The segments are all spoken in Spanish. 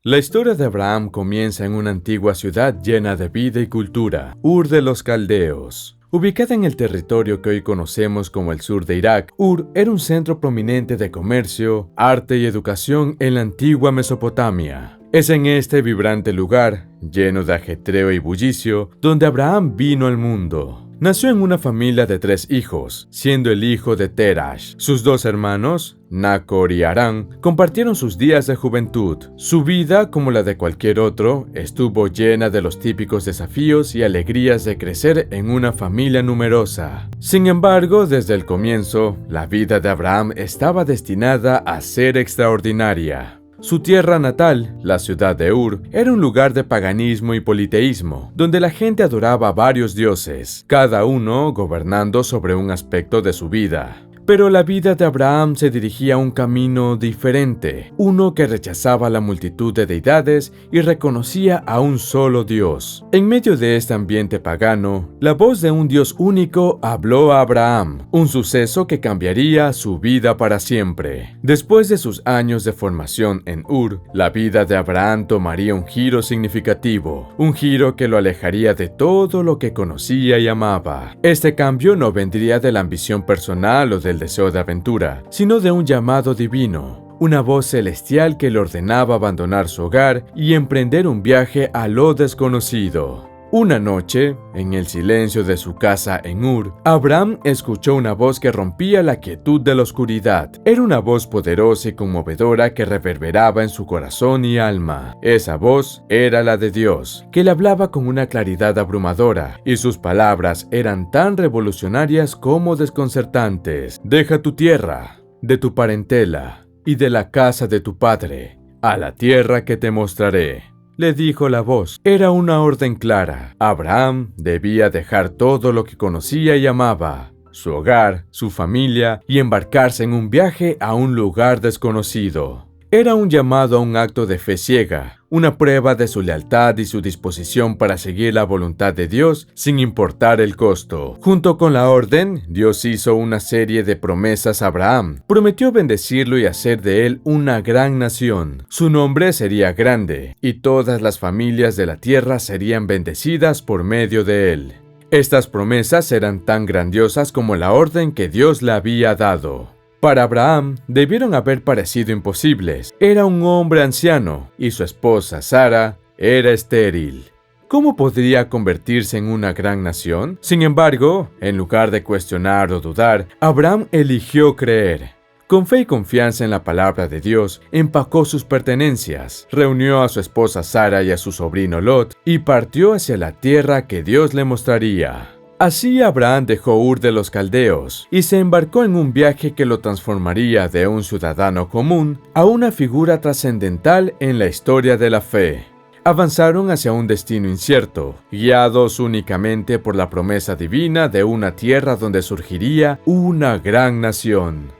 La historia de Abraham comienza en una antigua ciudad llena de vida y cultura, Ur de los Caldeos. Ubicada en el territorio que hoy conocemos como el sur de Irak, Ur era un centro prominente de comercio, arte y educación en la antigua Mesopotamia. Es en este vibrante lugar, lleno de ajetreo y bullicio, donde Abraham vino al mundo. Nació en una familia de 3 hijos, siendo el hijo de Terash. Sus 2 hermanos, Nacor y Harán, compartieron sus días de juventud. Su vida, como la de cualquier otro, estuvo llena de los típicos desafíos y alegrías de crecer en una familia numerosa. Sin embargo, desde el comienzo, la vida de Abraham estaba destinada a ser extraordinaria. Su tierra natal, la ciudad de Ur, era un lugar de paganismo y politeísmo, donde la gente adoraba a varios dioses, cada uno gobernando sobre un aspecto de su vida. Pero la vida de Abraham se dirigía a un camino diferente, uno que rechazaba la multitud de deidades y reconocía a un solo Dios. En medio de este ambiente pagano, la voz de un Dios único habló a Abraham, un suceso que cambiaría su vida para siempre. Después de sus años de formación en Ur, la vida de Abraham tomaría un giro significativo, un giro que lo alejaría de todo lo que conocía y amaba. Este cambio no vendría de la ambición personal o del deseo de aventura, sino de un llamado divino, una voz celestial que le ordenaba abandonar su hogar y emprender un viaje a lo desconocido. Una noche, en el silencio de su casa en Ur, Abraham escuchó una voz que rompía la quietud de la oscuridad. Era una voz poderosa y conmovedora que reverberaba en su corazón y alma. Esa voz era la de Dios, que le hablaba con una claridad abrumadora, y sus palabras eran tan revolucionarias como desconcertantes. Deja tu tierra, de tu parentela y de la casa de tu padre, a la tierra que te mostraré. Le dijo la voz. Era una orden clara. Abraham debía dejar todo lo que conocía y amaba, su hogar, su familia, y embarcarse en un viaje a un lugar desconocido. Era un llamado a un acto de fe ciega, una prueba de su lealtad y su disposición para seguir la voluntad de Dios sin importar el costo. Junto con la orden, Dios hizo una serie de promesas a Abraham. Prometió bendecirlo y hacer de él una gran nación. Su nombre sería grande, y todas las familias de la tierra serían bendecidas por medio de él. Estas promesas eran tan grandiosas como la orden que Dios le había dado. Para Abraham, debieron haber parecido imposibles. Era un hombre anciano, y su esposa Sara era estéril. ¿Cómo podría convertirse en una gran nación? Sin embargo, en lugar de cuestionar o dudar, Abraham eligió creer. Con fe y confianza en la palabra de Dios, empacó sus pertenencias, reunió a su esposa Sara y a su sobrino Lot, y partió hacia la tierra que Dios le mostraría. Así Abraham dejó Ur de los Caldeos y se embarcó en un viaje que lo transformaría de un ciudadano común a una figura trascendental en la historia de la fe. Avanzaron hacia un destino incierto, guiados únicamente por la promesa divina de una tierra donde surgiría una gran nación.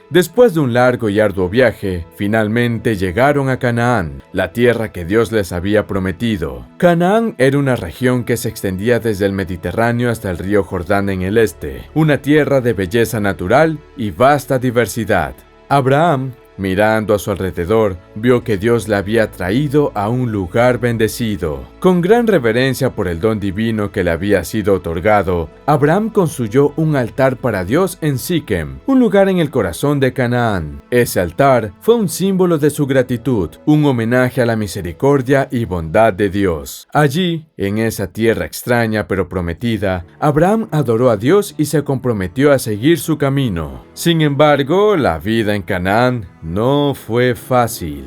Después de un largo y arduo viaje, finalmente llegaron a Canaán, la tierra que Dios les había prometido. Canaán era una región que se extendía desde el Mediterráneo hasta el río Jordán en el este, una tierra de belleza natural y vasta diversidad. Abraham, mirando a su alrededor, vio que Dios le había traído a un lugar bendecido. Con gran reverencia por el don divino que le había sido otorgado, Abraham construyó un altar para Dios en Siquem, un lugar en el corazón de Canaán. Ese altar fue un símbolo de su gratitud, un homenaje a la misericordia y bondad de Dios. Allí, en esa tierra extraña pero prometida, Abraham adoró a Dios y se comprometió a seguir su camino. Sin embargo, la vida en Canaán no fue fácil.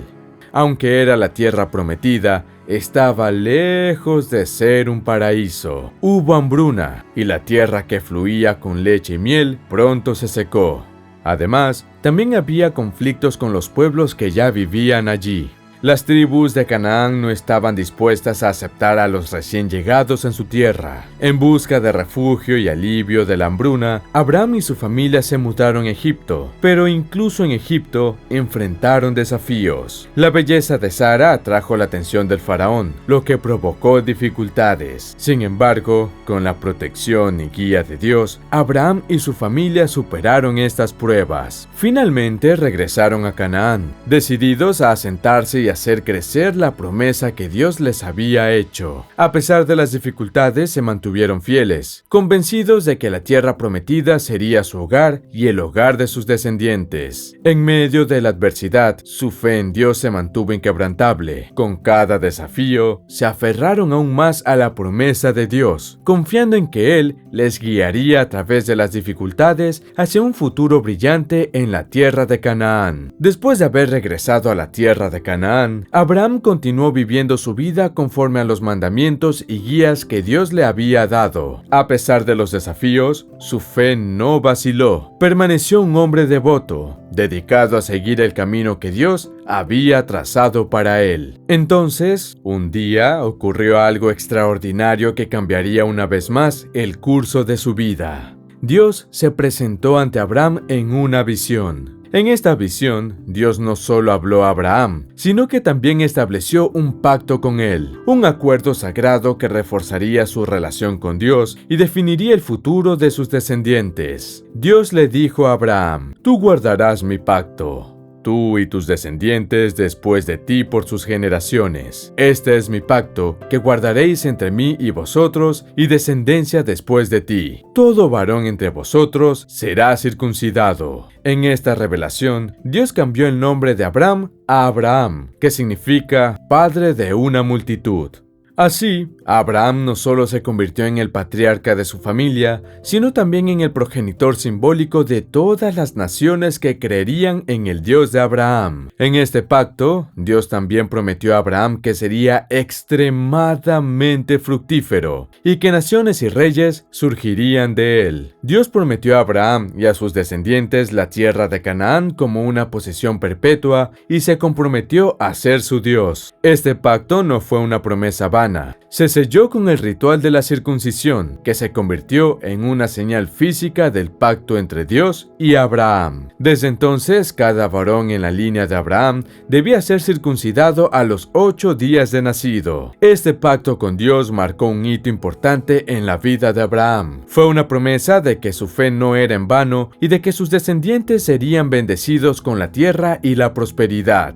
Aunque era la tierra prometida, estaba lejos de ser un paraíso. Hubo hambruna, y la tierra que fluía con leche y miel pronto se secó. Además, también había conflictos con los pueblos que ya vivían allí. Las tribus de Canaán no estaban dispuestas a aceptar a los recién llegados en su tierra. En busca de refugio y alivio de la hambruna, Abraham y su familia se mudaron a Egipto, pero incluso en Egipto enfrentaron desafíos. La belleza de Sara atrajo la atención del faraón, lo que provocó dificultades. Sin embargo, con la protección y guía de Dios, Abraham y su familia superaron estas pruebas. Finalmente regresaron a Canaán, decididos a asentarse y hacer crecer la promesa que Dios les había hecho. A pesar de las dificultades, se mantuvieron fieles, convencidos de que la tierra prometida sería su hogar y el hogar de sus descendientes. En medio de la adversidad, su fe en Dios se mantuvo inquebrantable. Con cada desafío, se aferraron aún más a la promesa de Dios, confiando en que Él les guiaría a través de las dificultades hacia un futuro brillante en la tierra de Canaán. Después de haber regresado a la tierra de Canaán, Abraham continuó viviendo su vida conforme a los mandamientos y guías que Dios le había dado. A pesar de los desafíos, su fe no vaciló. Permaneció un hombre devoto, dedicado a seguir el camino que Dios había trazado para él. Entonces, un día ocurrió algo extraordinario que cambiaría una vez más el curso de su vida. Dios se presentó ante Abraham en una visión. En esta visión, Dios no solo habló a Abraham, sino que también estableció un pacto con él, un acuerdo sagrado que reforzaría su relación con Dios y definiría el futuro de sus descendientes. Dios le dijo a Abraham: «Tú guardarás mi pacto, tú y tus descendientes después de ti por sus generaciones. Este es mi pacto que guardaréis entre mí y vosotros y descendencia después de ti. Todo varón entre vosotros será circuncidado». En esta revelación, Dios cambió el nombre de Abraham a Abraham, que significa padre de una multitud. Así, Abraham no solo se convirtió en el patriarca de su familia, sino también en el progenitor simbólico de todas las naciones que creerían en el Dios de Abraham. En este pacto, Dios también prometió a Abraham que sería extremadamente fructífero y que naciones y reyes surgirían de él. Dios prometió a Abraham y a sus descendientes la tierra de Canaán como una posesión perpetua y se comprometió a ser su Dios. Este pacto no fue una promesa vana. Se selló con el ritual de la circuncisión, que se convirtió en una señal física del pacto entre Dios y Abraham. Desde entonces, cada varón en la línea de Abraham debía ser circuncidado a los 8 días de nacido. Este pacto con Dios marcó un hito importante en la vida de Abraham. Fue una promesa de que su fe no era en vano y de que sus descendientes serían bendecidos con la tierra y la prosperidad.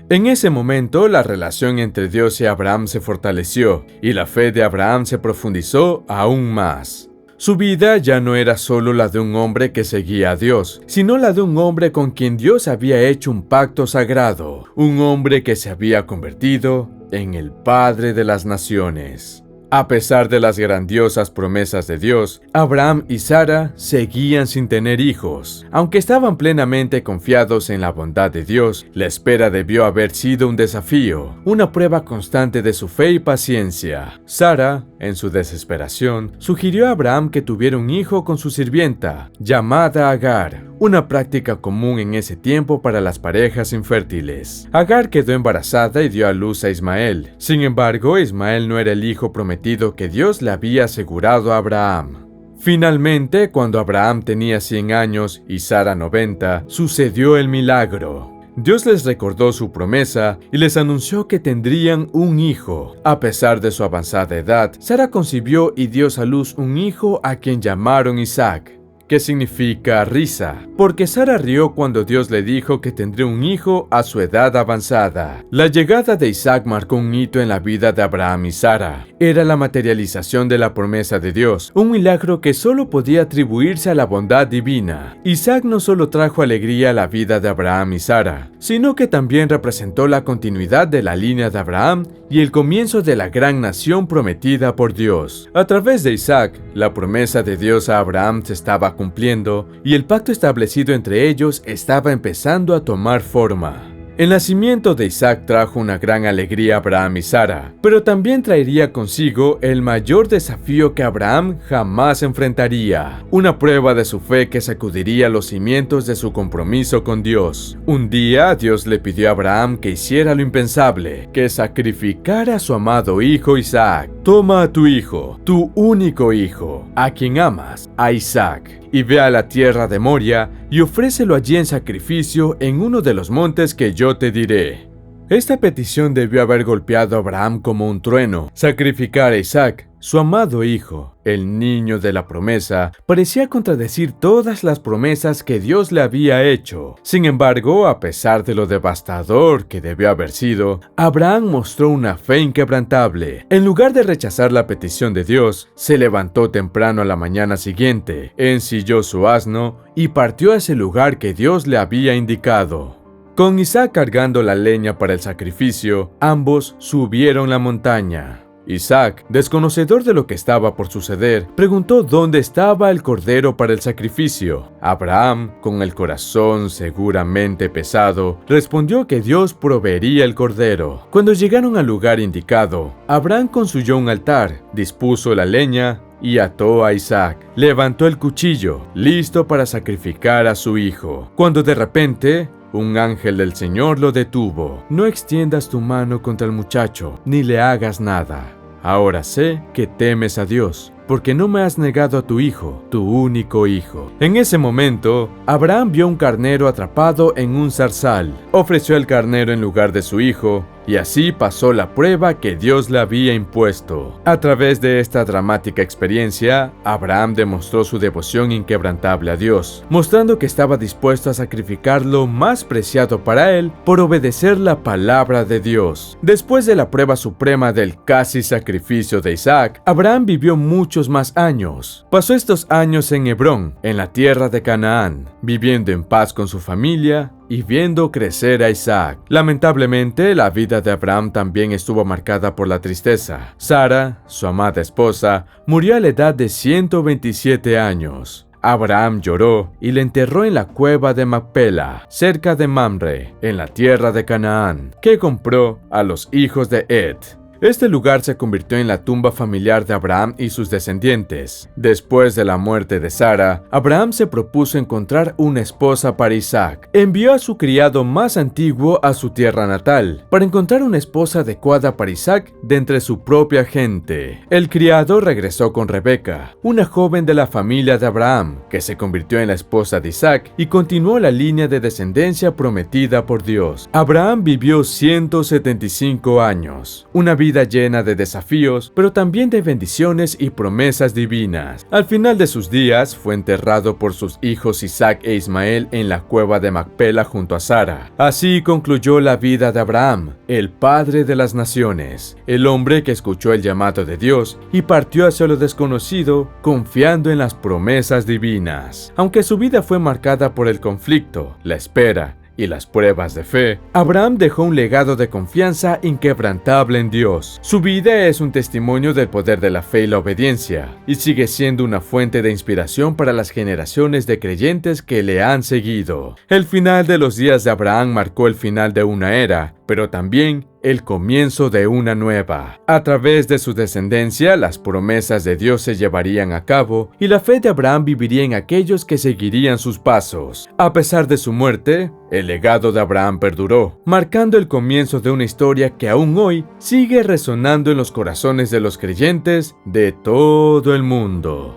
En ese momento, la relación entre Dios y Abraham se fortaleció, y la fe de Abraham se profundizó aún más. Su vida ya no era solo la de un hombre que seguía a Dios, sino la de un hombre con quien Dios había hecho un pacto sagrado, un hombre que se había convertido en el Padre de las Naciones. A pesar de las grandiosas promesas de Dios, Abraham y Sara seguían sin tener hijos. Aunque estaban plenamente confiados en la bondad de Dios, la espera debió haber sido un desafío, una prueba constante de su fe y paciencia. Sara, en su desesperación, sugirió a Abraham que tuviera un hijo con su sirvienta, llamada Agar, una práctica común en ese tiempo para las parejas infértiles. Agar quedó embarazada y dio a luz a Ismael. Sin embargo, Ismael no era el hijo prometido que Dios le había asegurado a Abraham. Finalmente, cuando Abraham tenía 100 años y Sara 90, sucedió el milagro. Dios les recordó su promesa y les anunció que tendrían un hijo. A pesar de su avanzada edad, Sara concibió y dio a luz un hijo a quien llamaron Isaac, que significa risa, porque Sara rió cuando Dios le dijo que tendría un hijo a su edad avanzada. La llegada de Isaac marcó un hito en la vida de Abraham y Sara. Era la materialización de la promesa de Dios, un milagro que solo podía atribuirse a la bondad divina. Isaac no solo trajo alegría a la vida de Abraham y Sara, sino que también representó la continuidad de la línea de Abraham y el comienzo de la gran nación prometida por Dios. A través de Isaac, la promesa de Dios a Abraham se estaba cumpliendo y el pacto establecido entre ellos estaba empezando a tomar forma. El nacimiento de Isaac trajo una gran alegría a Abraham y Sara, pero también traería consigo el mayor desafío que Abraham jamás enfrentaría, una prueba de su fe que sacudiría los cimientos de su compromiso con Dios. Un día, Dios le pidió a Abraham que hiciera lo impensable, que sacrificara a su amado hijo Isaac. Toma a tu hijo, tu único hijo, a quien amas, a Isaac, y ve a la tierra de Moria y ofrécelo allí en sacrificio en uno de los montes que yo te diré. Esta petición debió haber golpeado a Abraham como un trueno. Sacrificar a Isaac su amado hijo, el niño de la promesa, parecía contradecir todas las promesas que Dios le había hecho. Sin embargo, a pesar de lo devastador que debió haber sido, Abraham mostró una fe inquebrantable. En lugar de rechazar la petición de Dios, se levantó temprano a la mañana siguiente, ensilló su asno y partió a ese lugar que Dios le había indicado. Con Isaac cargando la leña para el sacrificio, ambos subieron la montaña. Isaac, desconocedor de lo que estaba por suceder, preguntó dónde estaba el cordero para el sacrificio. Abraham, con el corazón seguramente pesado, respondió que Dios proveería el cordero. Cuando llegaron al lugar indicado, Abraham construyó un altar, dispuso la leña y ató a Isaac. Levantó el cuchillo, listo para sacrificar a su hijo, cuando de repente un ángel del Señor lo detuvo. No extiendas tu mano contra el muchacho, ni le hagas nada. Ahora sé que temes a Dios, porque no me has negado a tu hijo, tu único hijo. En ese momento, Abraham vio un carnero atrapado en un zarzal. Ofreció el carnero en lugar de su hijo, y así pasó la prueba que Dios le había impuesto. A través de esta dramática experiencia, Abraham demostró su devoción inquebrantable a Dios, mostrando que estaba dispuesto a sacrificar lo más preciado para él por obedecer la palabra de Dios. Después de la prueba suprema del casi sacrificio de Isaac, Abraham vivió muchos más años. Pasó estos años en Hebrón, en la tierra de Canaán, viviendo en paz con su familia y viendo crecer a Isaac. Lamentablemente, la vida de Abraham también estuvo marcada por la tristeza. Sara, su amada esposa, murió a la edad de 127 años. Abraham lloró y le enterró en la cueva de Macpela, cerca de Mamre, en la tierra de Canaán, que compró a los hijos de Ed. Este lugar se convirtió en la tumba familiar de Abraham y sus descendientes. Después de la muerte de Sara, Abraham se propuso encontrar una esposa para Isaac. Envió a su criado más antiguo a su tierra natal, para encontrar una esposa adecuada para Isaac de entre su propia gente. El criado regresó con Rebeca, una joven de la familia de Abraham, que se convirtió en la esposa de Isaac y continuó la línea de descendencia prometida por Dios. Abraham vivió 175 años, una vida llena de desafíos, pero también de bendiciones y promesas divinas. Al final de sus días, fue enterrado por sus hijos Isaac e Ismael en la cueva de Macpela junto a Sara. Así concluyó la vida de Abraham, el padre de las naciones, el hombre que escuchó el llamado de Dios y partió hacia lo desconocido, confiando en las promesas divinas. Aunque su vida fue marcada por el conflicto, la espera y las pruebas de fe, Abraham dejó un legado de confianza inquebrantable en Dios. Su vida es un testimonio del poder de la fe y la obediencia, y sigue siendo una fuente de inspiración para las generaciones de creyentes que le han seguido. El final de los días de Abraham marcó el final de una era, pero también el comienzo de una nueva. A través de su descendencia, las promesas de Dios se llevarían a cabo y la fe de Abraham viviría en aquellos que seguirían sus pasos. A pesar de su muerte, el legado de Abraham perduró, marcando el comienzo de una historia que aún hoy sigue resonando en los corazones de los creyentes de todo el mundo.